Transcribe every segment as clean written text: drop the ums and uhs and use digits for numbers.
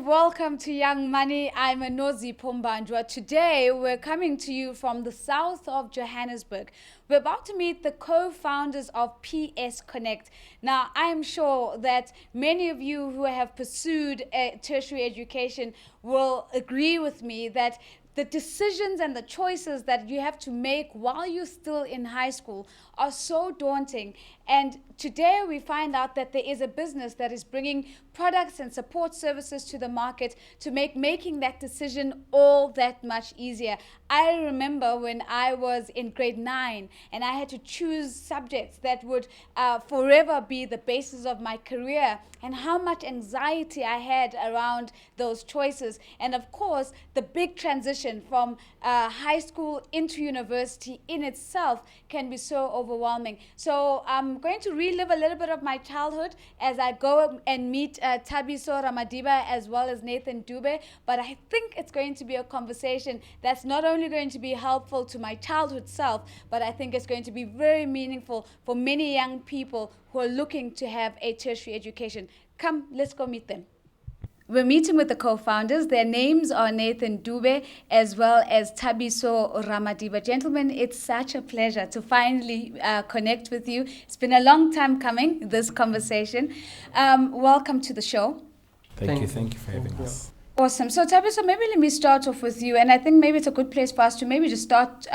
welcome to Young Money. I'm Anozi Pombanjwa. Today, we're coming to you from the south of Johannesburg. We're about to meet the co-founders of PS Connect. Now, I'm sure that many of you who have pursued a tertiary education will agree with me that the decisions and the choices that you have to make while you're still in high school are so daunting. And today we find out that there is a business that is bringing products and support services to the market to make making that decision all that much easier. I remember when I was in grade 9 and I had to choose subjects that would forever be the basis of my career, and how much anxiety I had around those choices. And of course, the big transition from high school into university in itself can be so overwhelming. So I'm going to relive a little bit of my childhood as I go and meet Thabiso, Ramadiba, as well as Nathan Dube. But I think it's going to be a conversation that's not only going to be helpful to my childhood self, but I think it's going to be very meaningful for many young people who are looking to have a tertiary education. Come, let's go meet them. We're meeting with the co-founders. Their names are Nathan Dube as well as Thabiso Ramadiba. Gentlemen, it's such a pleasure to finally connect with you. It's been a long time coming, this conversation. Welcome to the show. Thank you for having us. Awesome. So Thabiso, maybe let me start off with you. And I think maybe it's a good place for us to maybe just start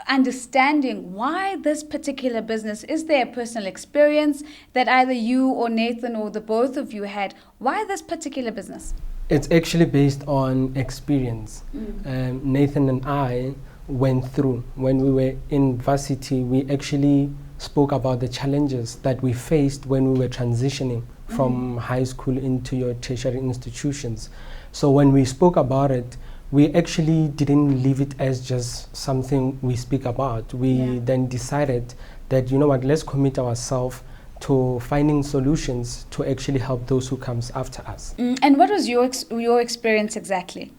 understanding why this particular business. Is there a personal experience that either you or Nathan or the both of you had? Why this particular business? It's actually based on experience. Nathan and I went through, when we were in varsity, we actually spoke about the challenges that we faced when we were transitioning from high school into your tertiary institutions. So when we spoke about it, we actually didn't leave it as just something we speak about. We then decided that, you know what, let's commit ourselves to finding solutions to actually help those who comes after us. And what was your experience exactly?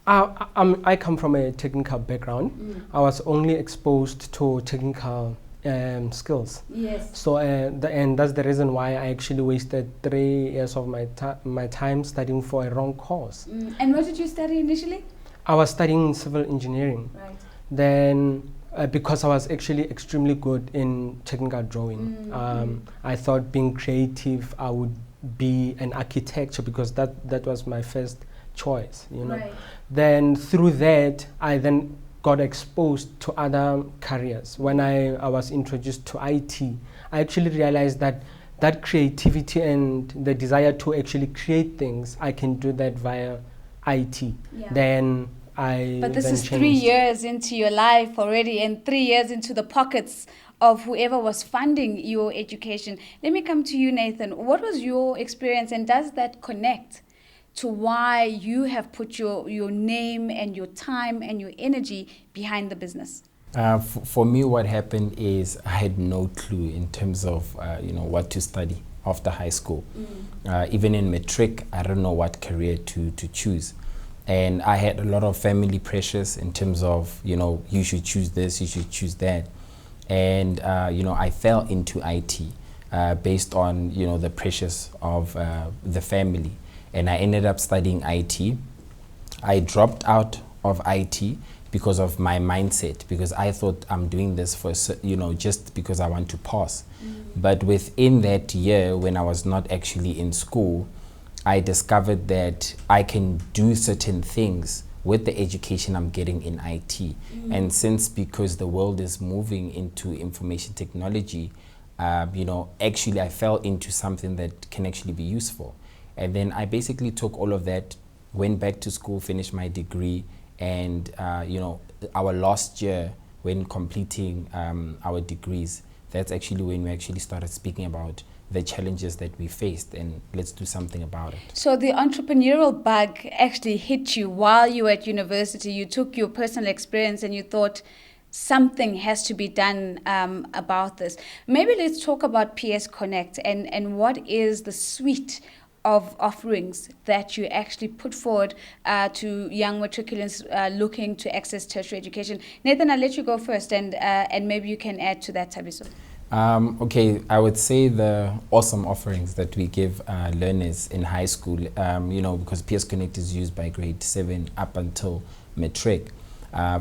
I come from a technical background. I was only exposed to technical skills. Yes. So and that's the reason why I actually wasted 3 years of my time studying for a wrong course. And what did you study initially? I was studying civil engineering. Right. Then because I was actually extremely good in technical drawing, I thought being creative, I would be an architecture because that was my first choice, you know. Right. Then through that, I then got exposed to other careers. When I was introduced to IT, I actually realized that creativity and the desire to actually create things, I can do that via IT. Then But this is changed. 3 years into your life already, and 3 years into the pockets of whoever was funding your education. Let me come to you, Nathan. What was your experience, and does that connect to why you have put your name and your time and your energy behind the business? For me, what happened is I had no clue in terms of what to study after high school. Even in matric, I don't know what career to choose. And I had a lot of family pressures in terms of, you should choose this, you should choose that. And, I fell into IT based on, the pressures of the family. And I ended up studying IT. I dropped out of IT because of my mindset, because I thought I'm doing this for, just because I want to pass. But within that year, when I was not actually in school, I discovered that I can do certain things with the education I'm getting in IT. And because the world is moving into information technology, actually I fell into something that can actually be useful. And then I basically took all of that, went back to school, finished my degree, and our last year when completing our degrees, that's actually when we actually started speaking about the challenges that we faced, and let's do something about it. So the entrepreneurial bug actually hit you while you were at university. You took your personal experience and you thought something has to be done about this. Maybe let's talk about PS Connect and what is the suite of offerings that you actually put forward to young matriculants looking to access tertiary education. Nathan, I'll let you go first, and maybe you can add to that, Thabiso. Okay, I would say the awesome offerings that we give learners in high school, because PS Connect is used by grade 7 up until matric.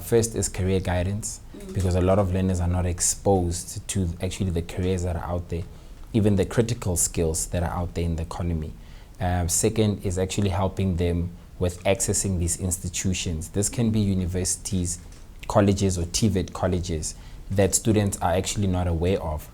First is career guidance, because a lot of learners are not exposed to actually the careers that are out there, even the critical skills that are out there in the economy. Second is actually helping them with accessing these institutions. This can be universities, colleges, or TVET colleges that students are actually not aware of.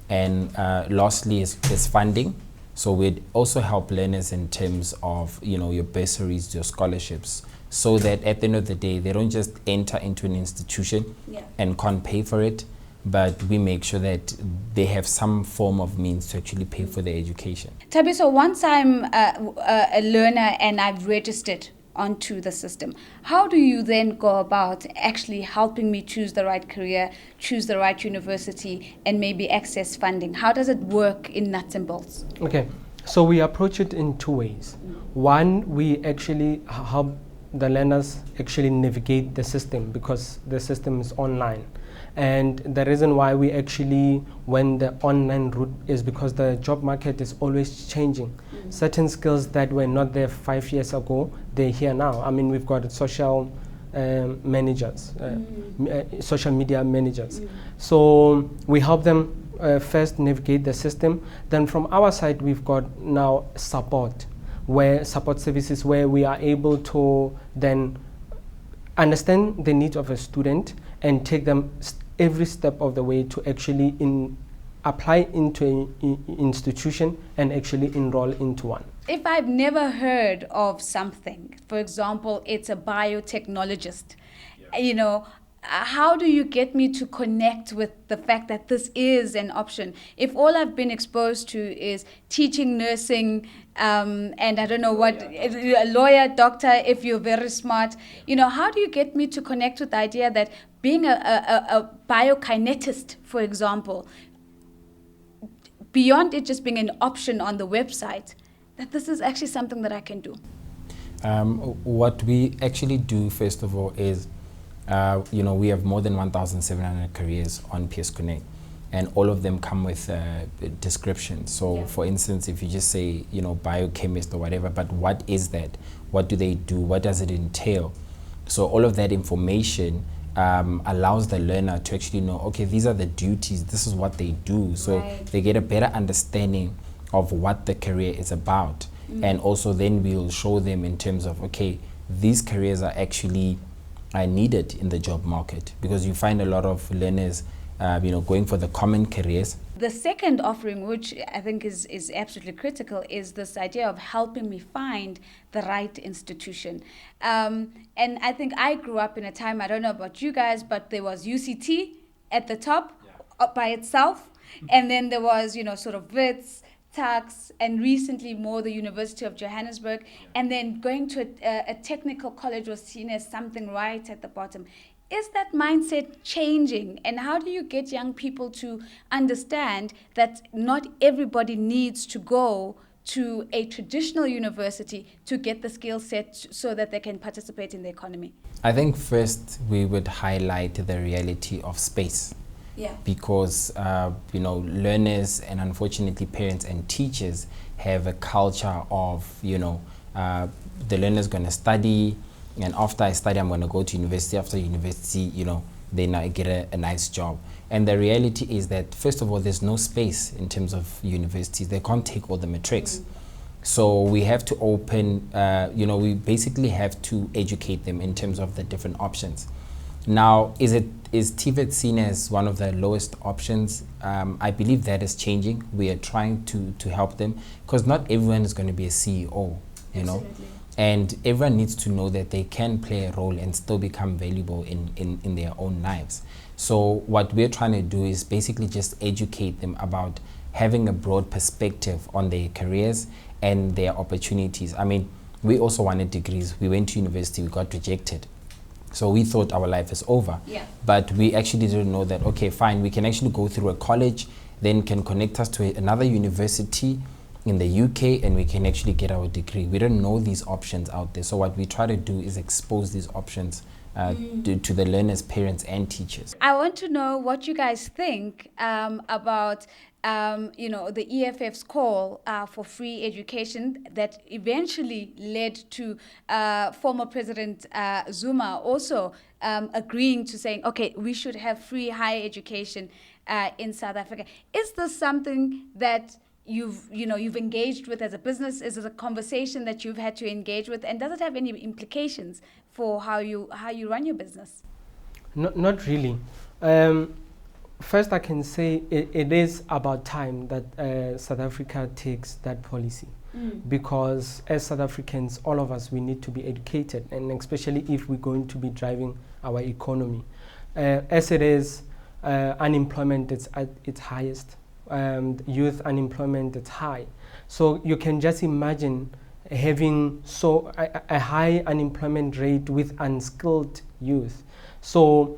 And lastly is funding. So we'd also help learners in terms of your bursaries, your scholarships, so that at the end of the day they don't just enter into an institution and can't pay for it, but we make sure that they have some form of means to actually pay for their education. Thabiso, once I'm a learner and I've registered onto the system, how do you then go about actually helping me choose the right career, choose the right university, and maybe access funding? How does it work in nuts and bolts? Okay, so we approach it in two ways. One, we actually help the learners actually navigate the system, because the system is online. And the reason why we actually went the online route is because the job market is always changing. Certain skills that were not there 5 years ago, they're here now. I mean, we've got social managers, social media managers. So we help them first navigate the system. Then from our side, we've got now support services where we are able to then understand the needs of a student and take them every step of the way to actually apply into an institution and actually enroll into one. If I've never heard of something, for example, it's a biotechnologist, how do you get me to connect with the fact that this is an option? If all I've been exposed to is teaching, nursing, and I don't know what, a lawyer, doctor, if you're very smart, how do you get me to connect with the idea that being a biokinetist, for example, beyond it just being an option on the website, that this is actually something that I can do? What we actually do, first of all, is we have more than 1,700 careers on PS Connect, and all of them come with descriptions. So for instance, if you just say, biochemist or whatever, but what is that? What do they do? What does it entail? So all of that information allows the learner to actually know, okay, these are the duties, this is what they do. So they get a better understanding of what the career is about. And also then we'll show them in terms of, okay, these careers are actually needed in the job market, because you find a lot of learners going for the common careers. The second offering, which I think is absolutely critical, is this idea of helping me find the right institution. And I think I grew up in a time, I don't know about you guys, but there was UCT at the top by itself, and then there was sort of WITS, Tax, and recently more the University of Johannesburg, and then going to a technical college was seen as something right at the bottom. Is that mindset changing, and how do you get young people to understand that not everybody needs to go to a traditional university to get the skill set so that they can participate in the economy? I think first we would highlight the reality of space. Because learners and unfortunately parents and teachers have a culture of the learner's going to study, and after I study I'm going to go to university. After university, then I get a nice job. And the reality is that first of all, there's no space in terms of universities. They can't take all the matrics. So we have to open, we basically have to educate them in terms of the different options. Now, is TVET seen as one of the lowest options? I believe that is changing. We are trying to help them, because not everyone is going to be a CEO, and everyone needs to know that they can play a role and still become valuable in their own lives. So what we're trying to do is basically just educate them about having a broad perspective on their careers and their opportunities. I mean, we also wanted degrees. We went to university, we got rejected. So we thought our life is over. But we actually didn't know that, okay, fine, we can actually go through a college, then can connect us to another university, in the UK and we can actually get our degree. We don't know these options out there. So what we try to do is expose these options to the learners, parents, and teachers. I want to know what you guys think about the EFF's call for free education that eventually led to former President Zuma also agreeing to saying, okay, we should have free higher education in South Africa. Is this something that you've engaged with as a business? Is it a conversation that you've had to engage with, and does it have any implications for how you run your business? Not really. First, I can say it is about time that South Africa takes that policy, because as South Africans, all of us, we need to be educated, and especially if we're going to be driving our economy. As it is, unemployment is at its highest. Youth unemployment is high. So you can just imagine having a high unemployment rate with unskilled youth. So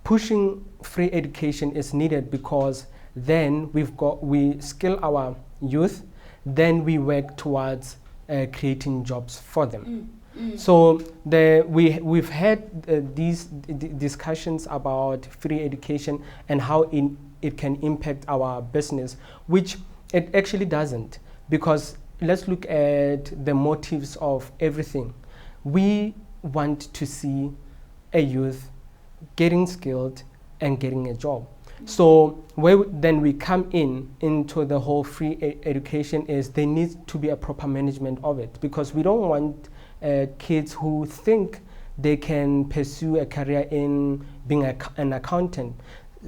pushing free education is needed, because then we skill our youth, then we work towards creating jobs for them. So we've had these discussions about free education and how it can impact our business, which it actually doesn't, because let's look at the motives of everything. We want to see a youth getting skilled and getting a job. So then we come into the whole free education is there needs to be a proper management of it, because we don't want kids who think they can pursue a career in being an accountant.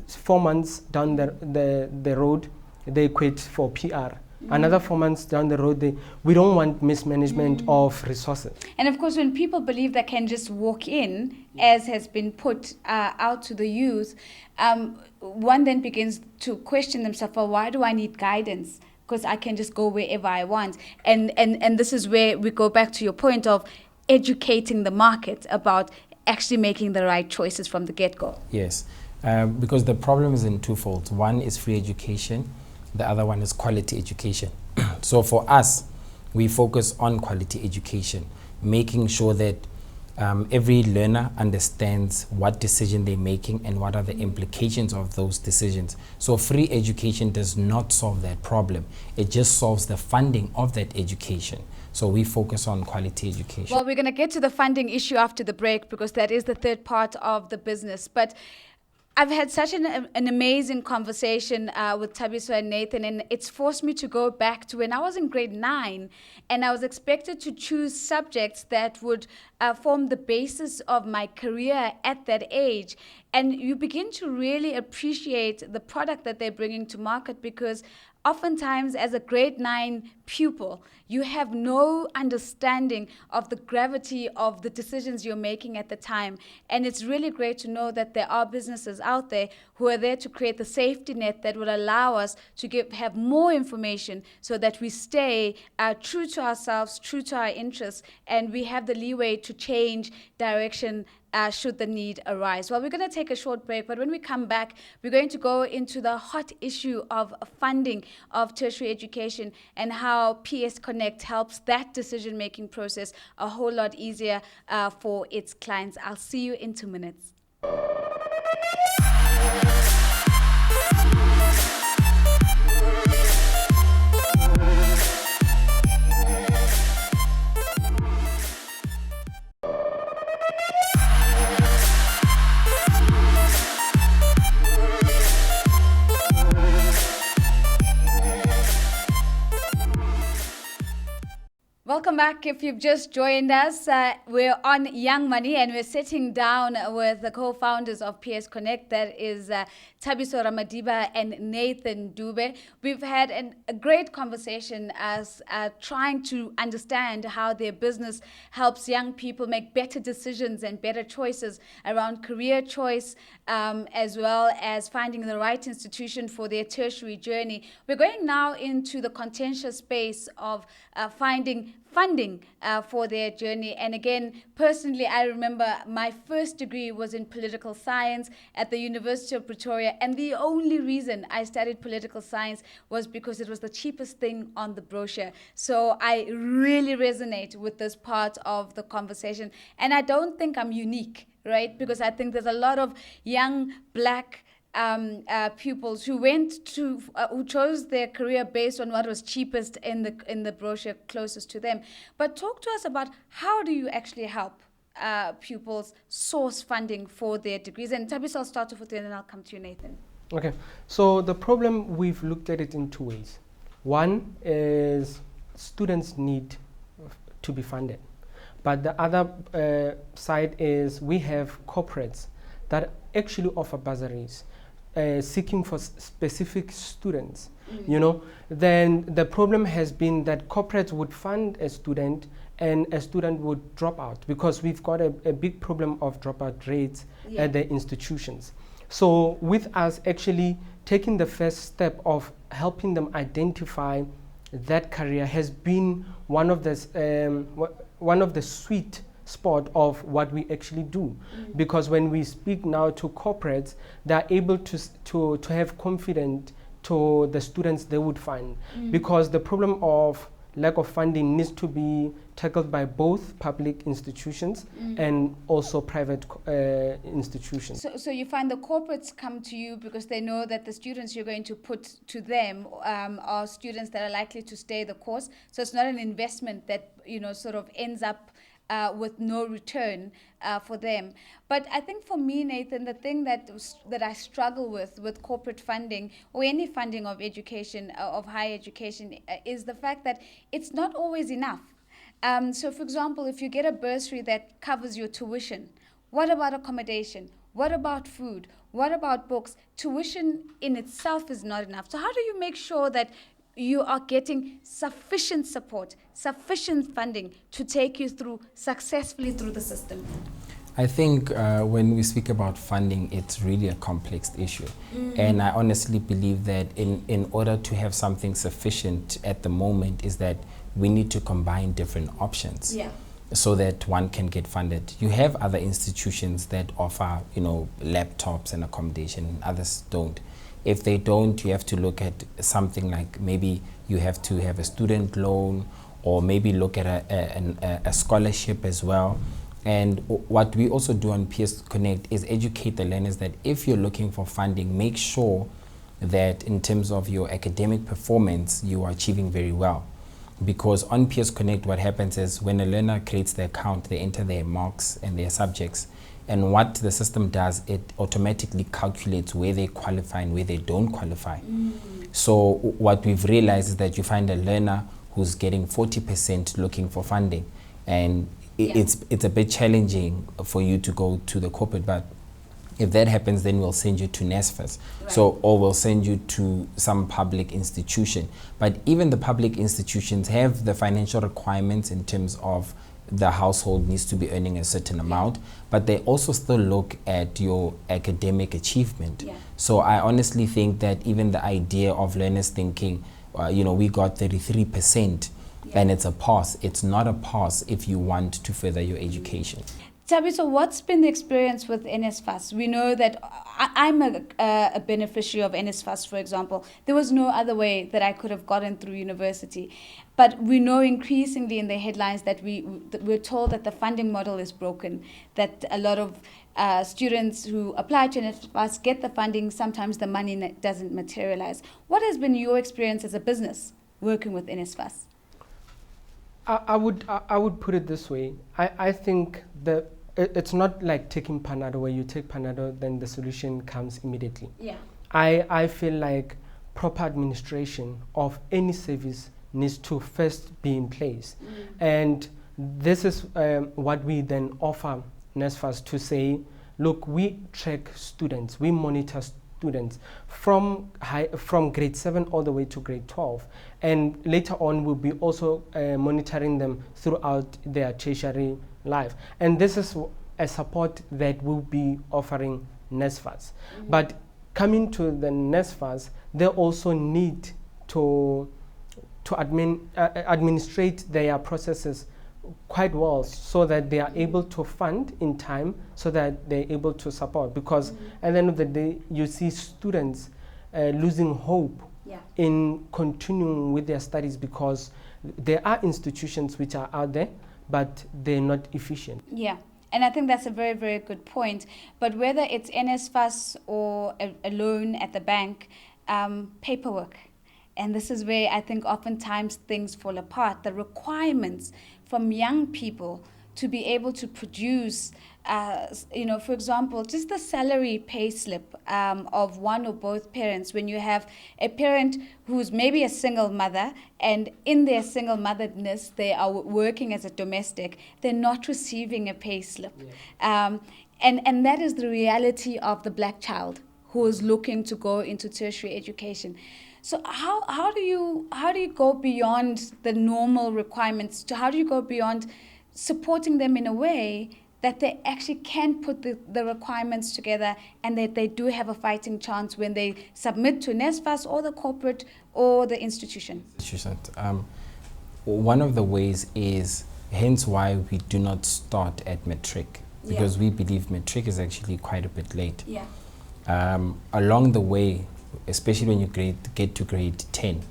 4 months down the road, they quit for PR. Another 4 months down the road, we don't want mismanagement of resources. And of course, when people believe they can just walk in, as has been put out to the youth, one then begins to question themselves, well, why do I need guidance? Because I can just go wherever I want. And this is where we go back to your point of educating the market about actually making the right choices from the get-go. Yes, because the problem is in twofold. One is free education. The other one is quality education. So for us, we focus on quality education, making sure that every learner understands what decision they're making and what are the implications of those decisions. So free education does not solve that problem. It just solves the funding of that education. So we focus on quality education. Well, we're going to get to the funding issue after the break, because that is the third part of the business. But I've had such an amazing conversation with Thabiso and Nathan, and it's forced me to go back to when I was in grade 9, and I was expected to choose subjects that would form the basis of my career at that age. And you begin to really appreciate the product that they're bringing to market, because oftentimes as a grade 9 pupil, you have no understanding of the gravity of the decisions you're making at the time. And it's really great to know that there are businesses out there who are there to create the safety net that will allow us to have more information, so that we stay true to ourselves, true to our interests, and we have the leeway to change direction should the need arise. Well, we're going to take a short break, but when we come back, we're going to go into the hot issue of funding of tertiary education and how PS Connect helps that decision-making process a whole lot easier for its clients. I'll see you in 2 minutes. Welcome back. If you've just joined us, we're on Young Money, and we're sitting down with the co-founders of PS Connect. That is Thabiso Ramadiba and Nathan Dube. We've had a great conversation as trying to understand how their business helps young people make better decisions and better choices around career choice, as well as finding the right institution for their tertiary journey. We're going now into the contentious space of finding funding for their journey. And again, personally, I remember my first degree was in political science at the University of Pretoria, and the only reason I studied political science was because it was the cheapest thing on the brochure. So I really resonate with this part of the conversation, and I don't think I'm unique, right? Because I think there's a lot of young black pupils who who chose their career based on what was cheapest in the brochure closest to them. But talk to us about, how do you actually help pupils source funding for their degrees? And Thabiso, I'll start off with you, and then I'll come to you, Nathan. Okay, so the problem, we've looked at it in two ways. One is students need to be funded, but the other side is we have corporates that actually offer bursaries seeking for specific students. You know, then the problem has been that corporates would fund a student and a student would drop out, because we've got a big problem of dropout rates at the institutions. So with us actually taking the first step of helping them identify that career has been one of the sweet spot of what we actually do, because when we speak now to corporates, they're able to have confidence to the students they would find, because the problem of lack of funding needs to be tackled by both public institutions and also private institutions. So you find the corporates come to you because they know that the students you're going to put to them are students that are likely to stay the course. So it's not an investment that, you know, sort of ends up with no return for them. But I think for me, Nathan, the thing that I struggle with corporate funding or any funding of education, of higher education, is the fact that it's not always enough. So for example, if you get a bursary that covers your tuition, what about accommodation? What about food? What about books? Tuition in itself is not enough. So how do you make sure that you are getting sufficient support, sufficient funding to take you successfully through the system? I think when we speak about funding, it's really a complex issue. And I honestly believe that in order to have something sufficient at the moment is that we need to combine different options so that one can get funded. You have other institutions that offer, you know, laptops and accommodation, and others don't. If they don't, you have to look at something like, maybe you have to have a student loan, or maybe look at a scholarship as well. And what we also do on PS Connect is educate the learners that if you're looking for funding, make sure that in terms of your academic performance, you are achieving very well. Because on PS Connect, what happens is when a learner creates the account, they enter their marks and their subjects. And what the system does, it automatically calculates where they qualify and where they don't qualify. So what we've realized is that you find a learner who's getting 40% looking for funding. And it's a bit challenging for you to go to the corporate, but if that happens, then we'll send you to NSFAS. So, or we'll send you to some public institution. But even the public institutions have the financial requirements in terms of the household needs to be earning a certain amount, but they also still look at your academic achievement. So I honestly think that even the idea of learners thinking, you know, we got 33% and it's a pass. It's not a pass if you want to further your education. Thabiso, what's been the experience with NSFAS? We know that I'm a beneficiary of NSFAS, for example. There was no other way that I could have gotten through university. But we know increasingly in the headlines that we're told that the funding model is broken, that a lot of students who apply to NSFAS get the funding, sometimes the money doesn't materialize. What has been your experience as a business working with NSFAS? I would put it this way. I think that it's not like taking Panado, where you take Panado, then the solution comes immediately. I feel like proper administration of any service needs to first be in place. And this is what we then offer NSFAS to say, look, we track students, we monitor students from grade 7 all the way to grade 12. And later on, we'll be also monitoring them throughout their tertiary life. And this is a support that we'll be offering NSFAS. But coming to the NSFAS, they also need to to administrate their processes quite well, so that they are able to fund in time, so that they're able to support. Because at the end of the day, you see students losing hope in continuing with their studies, because there are institutions which are out there, but they're not efficient. Yeah. And I think that's a very, very good point. But whether it's NSFAS or a loan at the bank, paperwork. And this is where I think oftentimes things fall apart. The requirements from young people to be able to produce, for example, just the salary pay slip of one or both parents. When you have a parent who's maybe a single mother, and in their single motherness, they are working as a domestic, they're not receiving a pay slip. Yeah. And that is the reality of the black child who is looking to go into tertiary education. So how do you go beyond the normal requirements? How do you go beyond supporting them in a way that they actually can put the requirements together, and that they do have a fighting chance when they submit to NSFAS or the corporate or the institution? One of the ways is, hence why we do not start at matric, because we believe matric is actually quite a bit late. Yeah. Along the way, especially when you get to grade 10,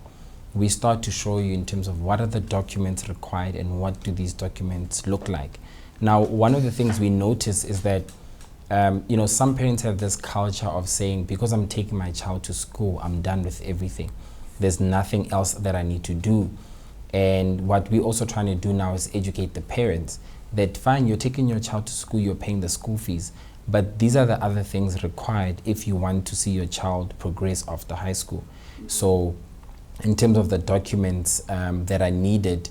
we start to show you in terms of what are the documents required and what do these documents look like. Now, one of the things we notice is that some parents have this culture of saying, because I'm taking my child to school, I'm done with everything. There's nothing else that I need to do. And what we're also trying to do now is educate the parents that, fine, you're taking your child to school, you're paying the school fees, but these are the other things required if you want to see your child progress after high school. So in terms of the documents that are needed,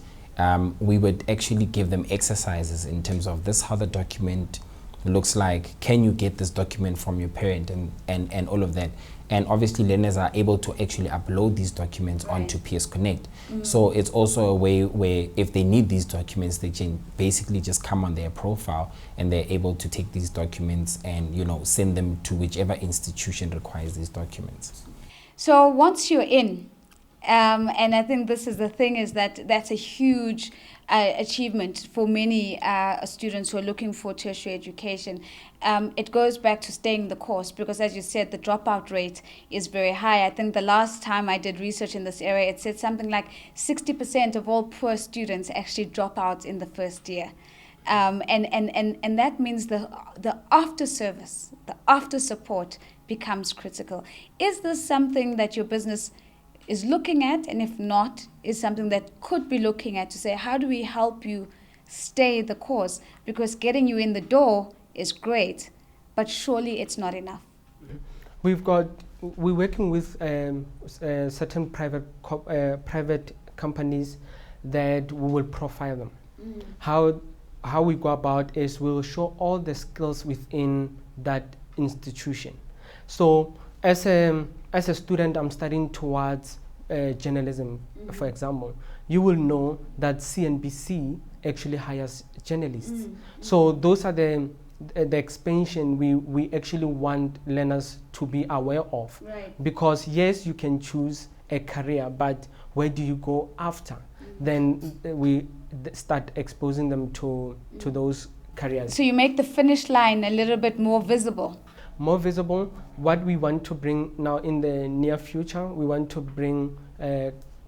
we would actually give them exercises in terms of this, how the document looks like. Can you get this document from your parent, and all of that. And obviously learners are able to actually upload these documents onto PS Connect. So it's also a way where if they need these documents, they can basically just come on their profile and they're able to take these documents and send them to whichever institution requires these documents. So once you're in, and I think this is the thing, is that's a huge achievement for many students who are looking for tertiary education. It goes back to staying the course, because as you said, the dropout rate is very high. I think the last time I did research in this area, it said something like 60% of all poor students actually drop out in the first year. And that means the after service, the after support becomes critical. Is this something that your business is looking at, and if not, is something that could be looking at to say, how do we help you stay the course? Because getting you in the door is great, but surely it's not enough. We're working with certain private companies that we will profile them. How we go about is we will show all the skills within that institution. So as a student, I'm studying towards journalism, for example. You will know that CNBC actually hires journalists. So those are the expansion we actually want learners to be aware of. Right. Because yes, you can choose a career, but where do you go after? Then we start exposing them to those careers. So you make the finish line a little bit more visible. More visible. What we want to bring now in the near future, we want to bring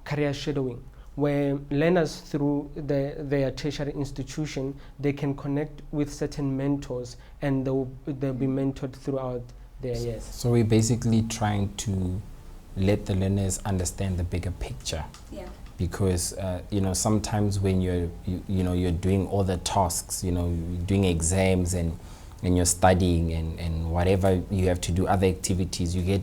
career shadowing, where learners through their tertiary institution, they can connect with certain mentors, and they'll be mentored throughout their years. So we're basically trying to let the learners understand the bigger picture. Yeah. Because sometimes when you're doing all the tasks, you're doing exams and you're studying and whatever you have to do, other activities, you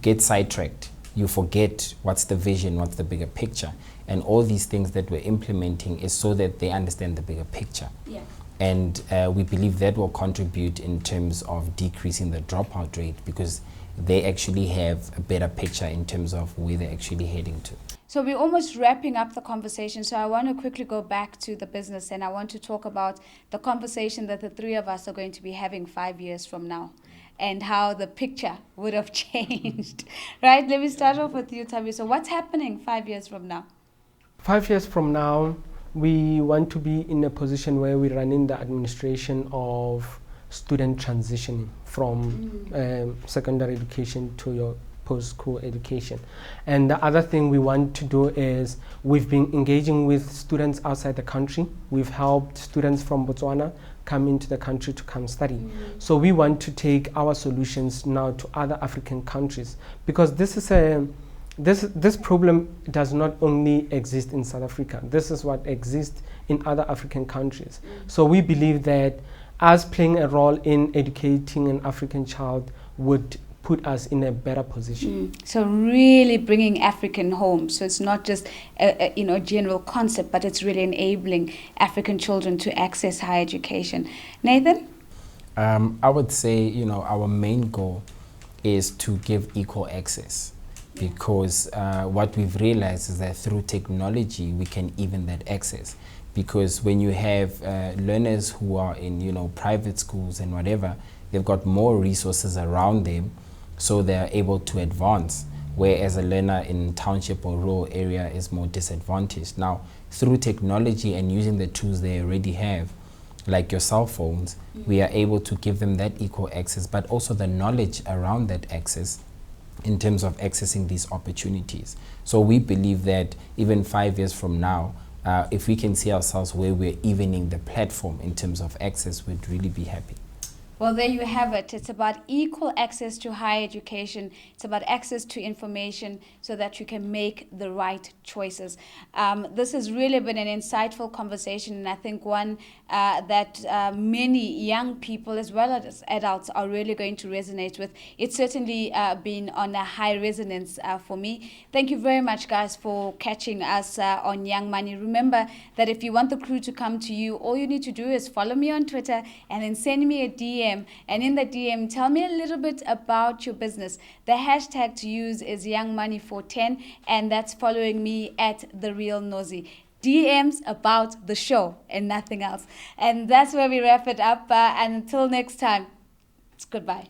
get sidetracked. You forget what's the vision, what's the bigger picture. And all these things that we're implementing is so that they understand the bigger picture. Yeah. And we believe that will contribute in terms of decreasing the dropout rate, because they actually have a better picture in terms of where they're actually heading to. So we're almost wrapping up the conversation. So I want to quickly go back to the business, and I want to talk about the conversation that the three of us are going to be having 5 years from now. and how the picture would have changed. Right? Let me start off with you, Thabiso. So what's happening 5 years from now? 5 years from now, we want to be in a position where we're running the administration of student transitioning from secondary education to your post-school education. And the other thing we want to do is we've been engaging with students outside the country. We've helped students from Botswana come into the country to come study. So we want to take our solutions now to other African countries, because this problem does not only exist in South Africa. This is what exists in other African countries. So we believe that us playing a role in educating an African child would put us in a better position. So really bringing African home. So it's not just a general concept, but it's really enabling African children to access higher education. Nathan? I would say, our main goal is to give equal access, because what we've realized is that through technology we can even that access. Because when you have learners who are in private schools and whatever, they've got more resources around them, so they're able to advance, whereas a learner in township or rural area is more disadvantaged. Now, through technology and using the tools they already have, like your cell phones, we are able to give them that equal access, but also the knowledge around that access in terms of accessing these opportunities. So we believe that even 5 years from now, if we can see ourselves where we're evening the platform in terms of access, we'd really be happy. Well, there you have it. It's about equal access to higher education. It's about access to information so that you can make the right choices. This has really been an insightful conversation, and I think one that many young people as well as adults are really going to resonate with. It's certainly been on a high resonance for me. Thank you very much, guys, for catching us on Young Money. Remember that if you want the crew to come to you, all you need to do is follow me on Twitter and then send me a DM. And in the DM, tell me a little bit about your business. The hashtag to use is YoungMoney410, and that's following me at The Real Nosy. DMs about the show and nothing else. And that's where we wrap it up. And until next time, it's goodbye.